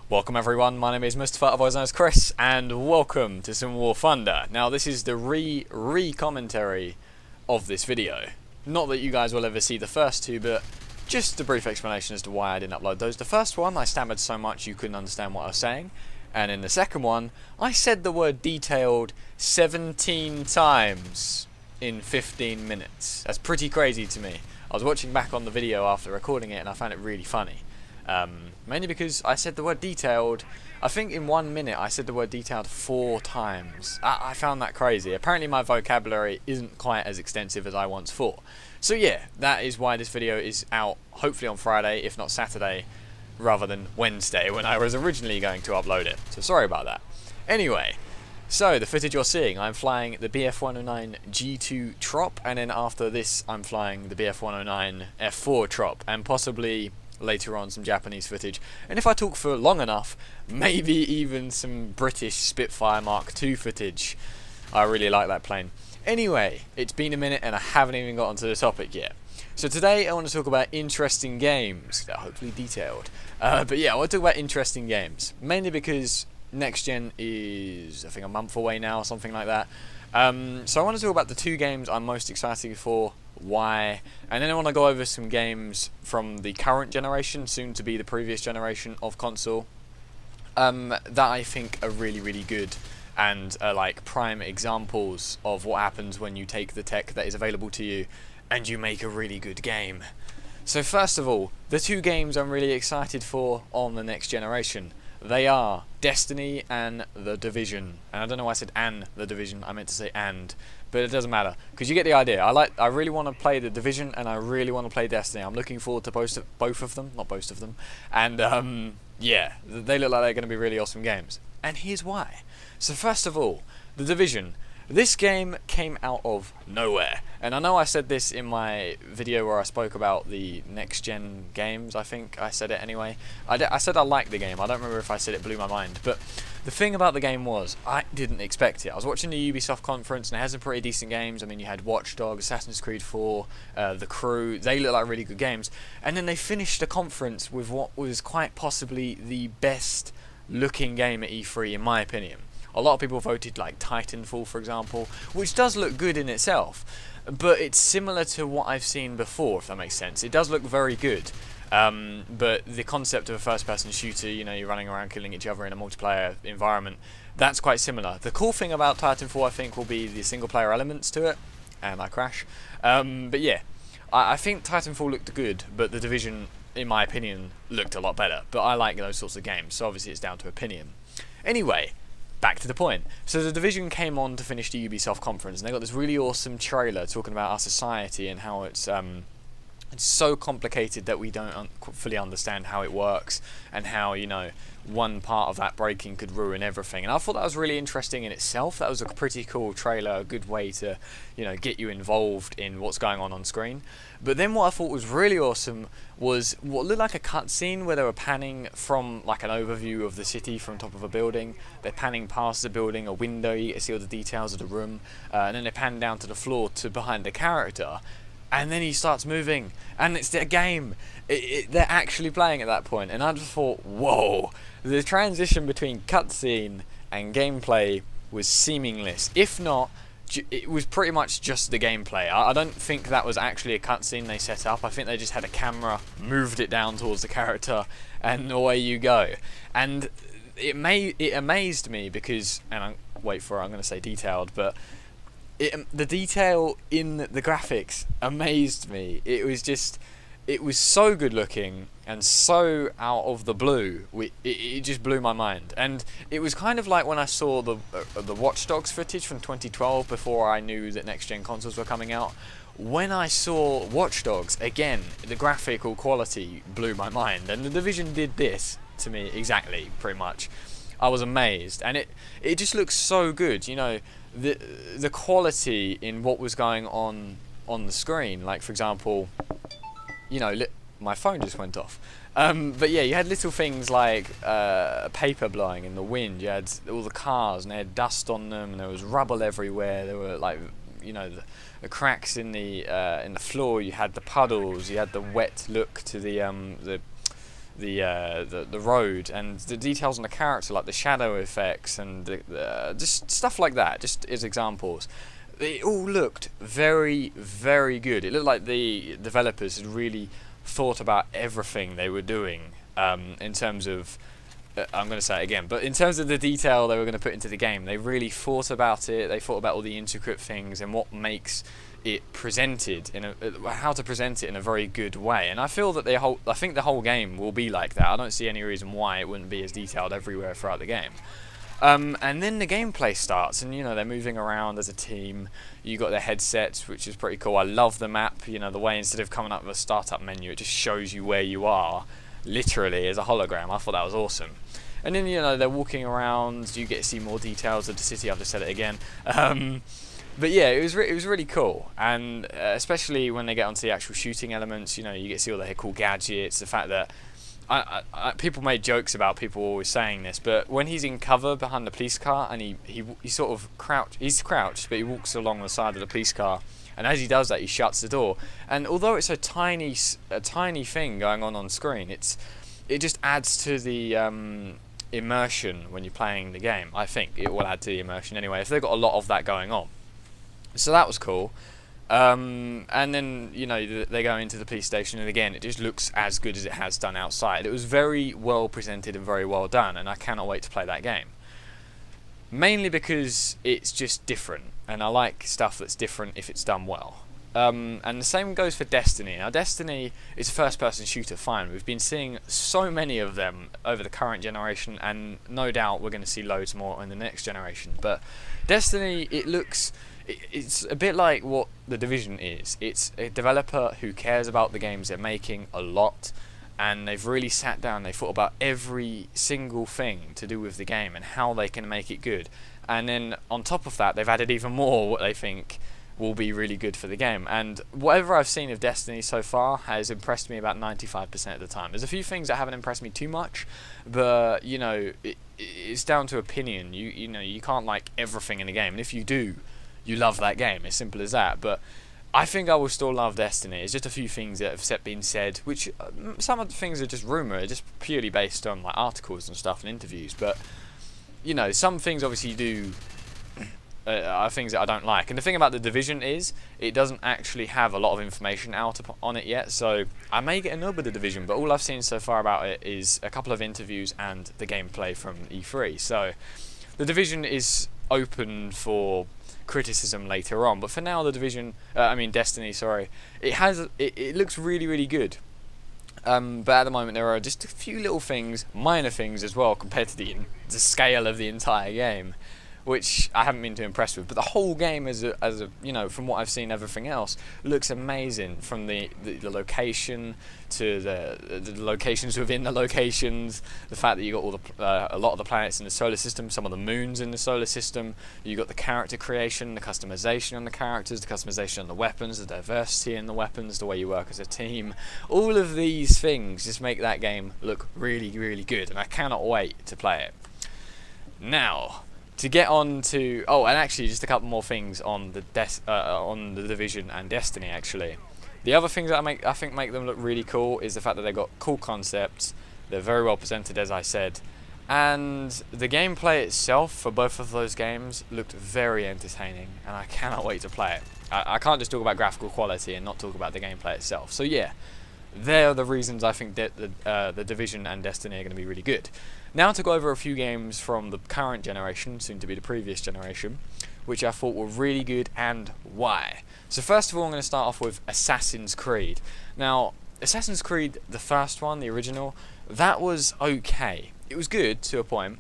Welcome everyone, my name is Mustafa, otherwise known as Chris, and welcome to some War Thunder. Now this is the re-commentary of this video. Not that you guys will ever see the first two, but just a brief explanation as to why I didn't upload those. The first one, I stammered so much you couldn't understand what I was saying. And in the second one, I said the word detailed 17 times in 15 minutes. That's pretty crazy to me. I was watching back on the video after recording it and I found it really funny. Mainly because I said the word detailed, I think in 1 minute I said the word detailed 4 times. I found that crazy. Apparently my vocabulary isn't quite as extensive as I once thought. So yeah, that is why this video is out hopefully on Friday, if not Saturday, rather than Wednesday when I was originally going to upload it. So sorry about that. Anyway, so the footage you're seeing, I'm flying the BF-109 G2 Trop, and then after this I'm flying the BF-109 F4 Trop, and possibly later on some Japanese footage, and if I talk for long enough, maybe even some British Spitfire Mark II footage. I really like that plane. Anyway, it's been a minute and I haven't even got onto the topic yet. So today I want to talk about interesting games that are hopefully detailed. But yeah, I want to talk about interesting games, mainly because next gen is I think a month away now or something like that. So I want to talk about the 2 games I'm most excited for, why, and then I want to go over some games from the current generation, soon to be the previous generation of console, that I think are really good and are like prime examples of what happens when you take the tech that is available to you and you make a really good game. So first of all, the 2 games I'm really excited for on the next generation, they are Destiny and The Division. And I don't know why I said "and" The Division, I meant to say "and", but it doesn't matter, because you get the idea. I really want to play The Division and I really want to play Destiny. I'm looking forward to both of them, not both of them. And yeah, they look like they're going to be really awesome games. And here's why. So first of all, The Division. This game came out of nowhere, and I know I said this in my video where I spoke about the next gen games. I think I said it anyway. I said I liked the game. I don't remember if I said it blew my mind, but the thing about the game was I didn't expect it. I was watching the Ubisoft conference and it had some pretty decent games. I mean, you had Watch Dogs, Assassin's Creed 4, The Crew. They look like really good games, and then they finished the conference with what was quite possibly the best looking game at E3 in my opinion. A lot of people voted like Titanfall, for example, which does look good in itself, but it's similar to what I've seen before, if that makes sense. It does look very good, but the concept of a first-person shooter, you know, you're running around killing each other in a multiplayer environment, that's quite similar. The cool thing about Titanfall, I think, will be the single-player elements to it, and I crash. But yeah, I think Titanfall looked good, but The Division, in my opinion, looked a lot better. But I like those sorts of games, so obviously it's down to opinion. Anyway, back to the point. So The Division came on to finish the Ubisoft conference, and they got this really awesome trailer talking about our society and how it's so complicated that we don't fully understand how it works, and how, you know, one part of that breaking could ruin everything. And I thought that was really interesting in itself. That was a pretty cool trailer, a good way to, you know, get you involved in what's going on screen. But then what I thought was really awesome was what looked like a cutscene where they were panning from like an overview of the city from top of a building. They're panning past the building, a window, you get to see all the details of the room, and then they pan down to the floor to behind the character. And then he starts moving, and it's their game. They're actually playing at that point, and I just thought, whoa. The transition between cutscene and gameplay was seamless. If not, it was pretty much just the gameplay. I don't think that was actually a cutscene they set up. I think they just had a camera, moved it down towards the character, and away you go. And it amazed me because, and I'm going to say detailed, but the detail in the graphics amazed me. It was so good looking and so out of the blue. It just blew my mind. And it was kind of like when I saw the Watch Dogs footage from 2012 before I knew that next gen consoles were coming out. When I saw Watch Dogs again, the graphical quality blew my mind, and The Division did this to me exactly, pretty much. I was amazed, and it just looks so good. You know, the quality in what was going on the screen. Like, for example, you know, my phone just went off. But yeah, you had little things like paper blowing in the wind. You had all the cars, and they had dust on them, and there was rubble everywhere. There were, like, you know, the cracks in the floor. You had the puddles. You had the wet look to the the road, and the details on the character, like the shadow effects and just stuff like that, just as examples. It all looked very, very good. It looked like the developers had really thought about everything they were doing, in terms of, I'm going to say it again, but in terms of the detail they were going to put into the game. They really thought about it. They thought about all the intricate things and what makes it presented how to present it in a very good way. And I feel that I think the whole game will be like that. I don't see any reason why it wouldn't be as detailed everywhere throughout the game. And then the gameplay starts, and they're moving around as a team. You got their headsets, which is pretty cool. I love the map. The way instead of coming up with a startup menu, it just shows you where you are, literally as a hologram. I thought that was awesome. And then they're walking around. You get to see more details of the city. I've just said it again. But yeah, it was really cool, and especially when they get onto the actual shooting elements. You get to see all the cool gadgets. The fact that people made jokes about people always saying this, but when he's in cover behind the police car and he sort of he's crouched, but he walks along the side of the police car, and as he does that, he shuts the door. And although it's a tiny thing going on screen, it just adds to the immersion when you're playing the game. I think it will add to the immersion anyway if they've got a lot of that going on. So that was cool. And then they go into the police station, and again it just looks as good as it has done outside. It was very well presented and very well done, and I cannot wait to play that game. Mainly because it's just different, and I like stuff that's different if it's done well. And the same goes for Destiny. Now Destiny is a first-person shooter, fine. We've been seeing so many of them over the current generation, and no doubt we're going to see loads more in the next generation. But Destiny, it's a bit like what The Division is. It's a developer who cares about the games they're making a lot, and they've really sat down, they thought about every single thing to do with the game and how they can make it good. And then on top of that, they've added even more what they think will be really good for the game. And whatever I've seen of Destiny so far has impressed me about 95% of the time. There's a few things that haven't impressed me too much, but it's down to opinion. You can't like everything in the game, and if you do, you love that game. It's simple as that. But I think I will still love Destiny. It's just a few things that have been said, which some of the things are just rumour, just purely based on like articles and stuff and interviews. But some things obviously do are things that I don't like. And the thing about The Division is it doesn't actually have a lot of information out on it yet, so I may get annoyed with The Division, but all I've seen so far about it is a couple of interviews and the gameplay from E3. So The Division is open for criticism later on, but for now Destiny, sorry, it looks really, really good. But at the moment there are just a few little things, minor things as well, compared to the scale of the entire game, which I haven't been too impressed with. But the whole game as a from what I've seen, everything else looks amazing, from the location to the locations within the locations, the fact that you got all a lot of the planets in the solar system, some of the moons in the solar system. You got the character creation, the customization on the characters, the customization on the weapons, the diversity in the weapons, the way you work as a team. All of these things just make that game look really, really good, and I cannot wait to play it. Now, to get on to and actually just a couple more things on the Division and Destiny. Actually, the other things that I think make them look really cool is the fact that they've got cool concepts. They're very well presented, as I said, and the gameplay itself for both of those games looked very entertaining, and I cannot wait to play it. I can't just talk about graphical quality and not talk about the gameplay itself. So yeah, they're the reasons I think that the Division and Destiny are going to be really good. Now to go over a few games from the current generation, soon to be the previous generation, which I thought were really good and why. So first of all, I'm going to start off with Assassin's Creed. Now, Assassin's Creed, the first one, the original, that was okay. It was good to a point,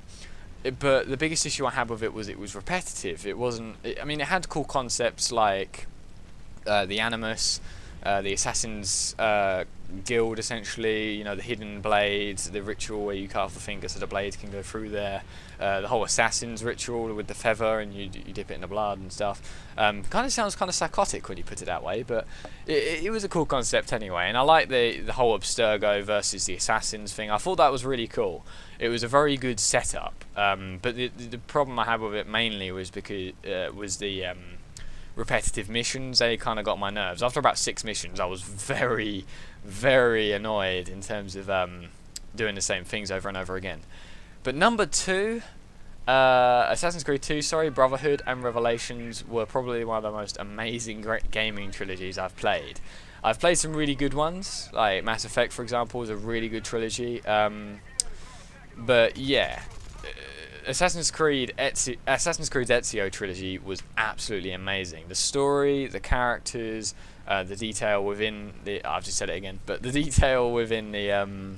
but the biggest issue I had with it was repetitive. It wasn't. It had cool concepts like the Animus, the Assassin's Guild, essentially, the hidden blades, the ritual where you cut off the finger so the blade can go through there, the whole Assassin's ritual with the feather and you dip it in the blood and stuff. Kind of sounds kind of psychotic when you put it that way, but it was a cool concept anyway, and I like the whole Abstergo versus the Assassins thing. I thought that was really cool. It was a very good setup, but the problem I had with it mainly was because the repetitive missions. They kind of got my nerves. After about 6 missions, I was very, very annoyed in terms of doing the same things over and over again. But number 2, Assassin's Creed 2, Brotherhood and Revelations were probably one of the most amazing great gaming trilogies I've played. I've played some really good ones, like Mass Effect, for example, was a really good trilogy. But yeah, Assassin's Creed's Ezio trilogy was absolutely amazing. The story, the characters, the detail within the... I've just said it again, but the detail within the...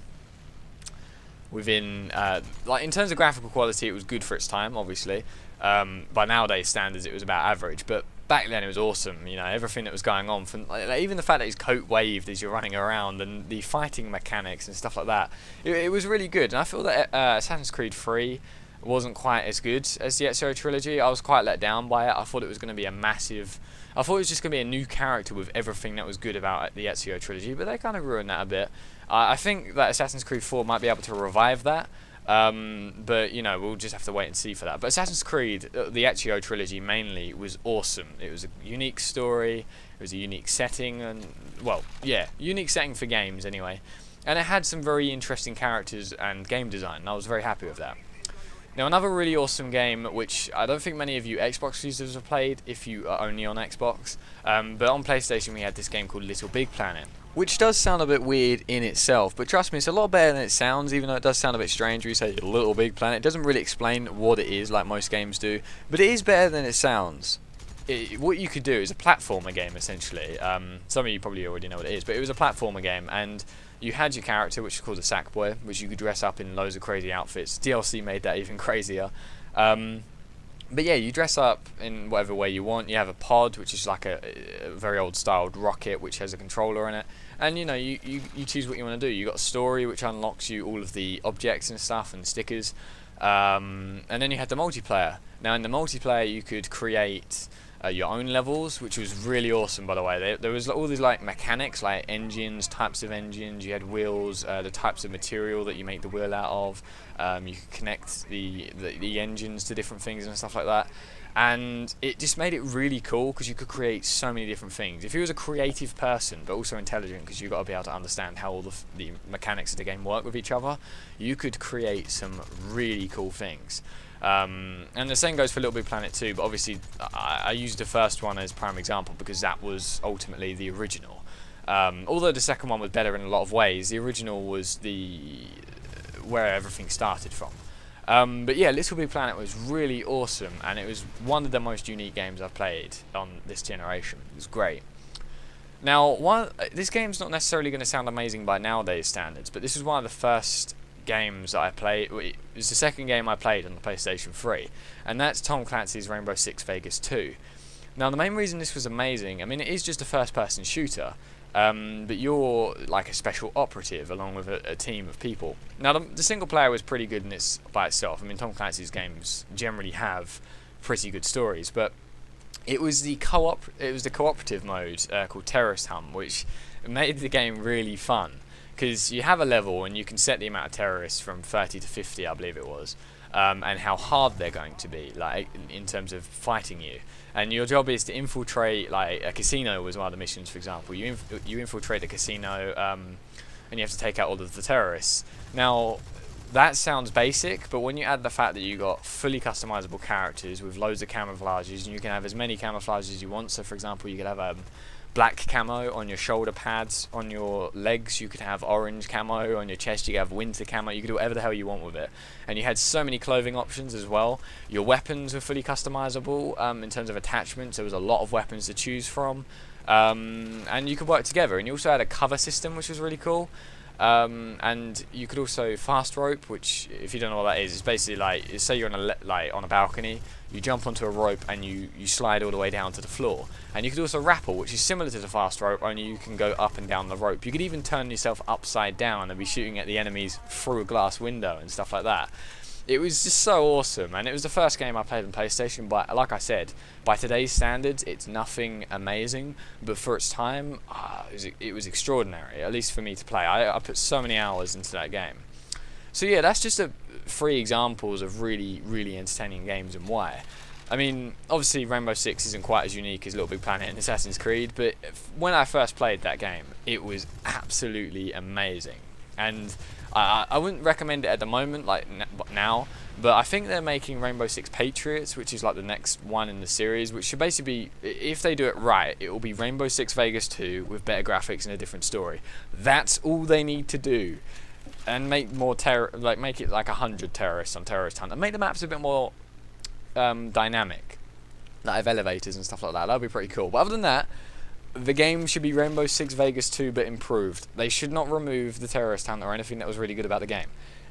like in terms of graphical quality, it was good for its time, obviously. By nowadays standards, it was about average, but back then it was awesome. You know, everything that was going on, from like, even the fact that his coat waved as you're running around, and the fighting mechanics and stuff like that. It was really good, and I feel that Assassin's Creed 3 wasn't quite as good as the Ezio trilogy. I was quite let down by it. I thought it was going to be a massive... I thought it was just going to be a new character with everything that was good about the Ezio trilogy, but they kind of ruined that a bit. I think that Assassin's Creed 4 might be able to revive that, but you know, we'll just have to wait and see for that. But Assassin's Creed, the Ezio trilogy mainly, was awesome. It was a unique story, it was a unique setting, and well, yeah, unique setting for games anyway. And it had some very interesting characters and game design, and I was very happy with that. Now, another really awesome game, which I don't think many of you Xbox users have played, if you are only on Xbox, but on PlayStation we had this game called Little Big Planet, which does sound a bit weird in itself, but trust me, it's a lot better than it sounds, even though it does sound a bit strange when you say Little Big Planet. It doesn't really explain what it is like most games do, but it is better than it sounds. What you could do is a platformer game, essentially. Some of you probably already know what it is, but it was a platformer game, and you had your character, which is called a Sackboy, which you could dress up in loads of crazy outfits. DLC made that even crazier. But yeah, you dress up in whatever way you want. You have a pod, which is like a very old styled rocket, which has a controller in it. And you know, you choose what you want to do. You got a story, which unlocks you all of the objects and stuff and stickers. And then you had the multiplayer. Now in the multiplayer, you could create your own levels, which was really awesome, by the way. There was all these like mechanics, like engines, types of engines. You had wheels, the types of material that you make the wheel out of. You could connect the engines to different things and stuff like that. And it just made it really cool because you could create so many different things. If you was a creative person but also intelligent, because you've got to be able to understand how all the mechanics of the game work with each other, you could create some really cool things. And the same goes for Little Big Planet 2, but obviously I used the first one as prime example because that was ultimately the original. Although the second one was better in a lot of ways, the original was where everything started from. But yeah, Little Big Planet was really awesome, and it was one of the most unique games I've played on this generation. It was great. Now, this game's not necessarily going to sound amazing by nowadays standards, but this is one of the first games that I played. It was the second game I played on the PlayStation 3, and that's Tom Clancy's Rainbow Six Vegas 2. Now, the main reason this was amazing, I mean, it is just a first-person shooter, but you're like a special operative along with a team of people. Now, the single player was pretty good by itself. I mean, Tom Clancy's games generally have pretty good stories, but it was the cooperative mode called Terrorist Hunt, which made the game really fun. Because you have a level and you can set the amount of terrorists from 30 to 50, I believe it was, and how hard they're going to be, like in terms of fighting you. And your job is to infiltrate, like a casino was one of the missions, for example. You infiltrate a casino, and you have to take out all of the terrorists. Now, that sounds basic, but when you add the fact that you got fully customizable characters with loads of camouflages, and you can have as many camouflages as you want. So, for example, you could have black camo on your shoulder pads, on your legs you could have orange camo, on your chest you could have winter camo, you could do whatever the hell you want with it. And you had so many clothing options as well. Your weapons were fully customizable in terms of attachments. There was a lot of weapons to choose from, and you could work together. And you also had a cover system, which was really cool. And you could also fast rope, which, if you don't know what that is, it's basically like, say you're on a balcony, you jump onto a rope and you slide all the way down to the floor. And you could also rappel, which is similar to the fast rope, only you can go up and down the rope. You could even turn yourself upside down and be shooting at the enemies through a glass window and stuff like that. It was just so awesome, and it was the first game I played on PlayStation. But like I said, by today's standards, it's nothing amazing, but for its time, it was extraordinary, at least for me to play. I put so many hours into that game. So yeah, that's just 3 examples of really, really entertaining games and why. I mean, obviously Rainbow Six isn't quite as unique as Little Big Planet and Assassin's Creed, but when I first played that game, it was absolutely amazing. And I wouldn't recommend it at the moment, like now, but I think they're making Rainbow Six Patriots, which is like the next one in the series, which should basically be, if they do it right, it will be Rainbow Six Vegas 2 with better graphics and a different story. That's all they need to do, and make more make it like 100 terrorists on Terrorist Hunt, and make the maps a bit more dynamic, that have elevators and stuff like that. That'll be pretty cool. But other than that, the game should be Rainbow Six Vegas 2 but improved. They should not remove the Terrorist Hunt or anything that was really good about the game.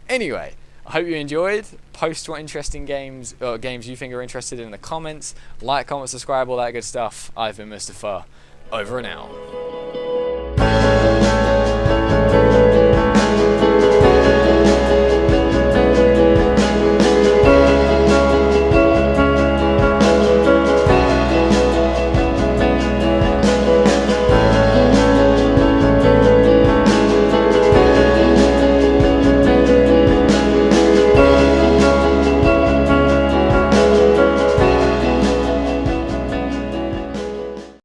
Anyway, I hope you enjoyed. Post what interesting games you think are interested in the comments. Like, comment, subscribe, all that good stuff. I've been Mustafa. Over and out.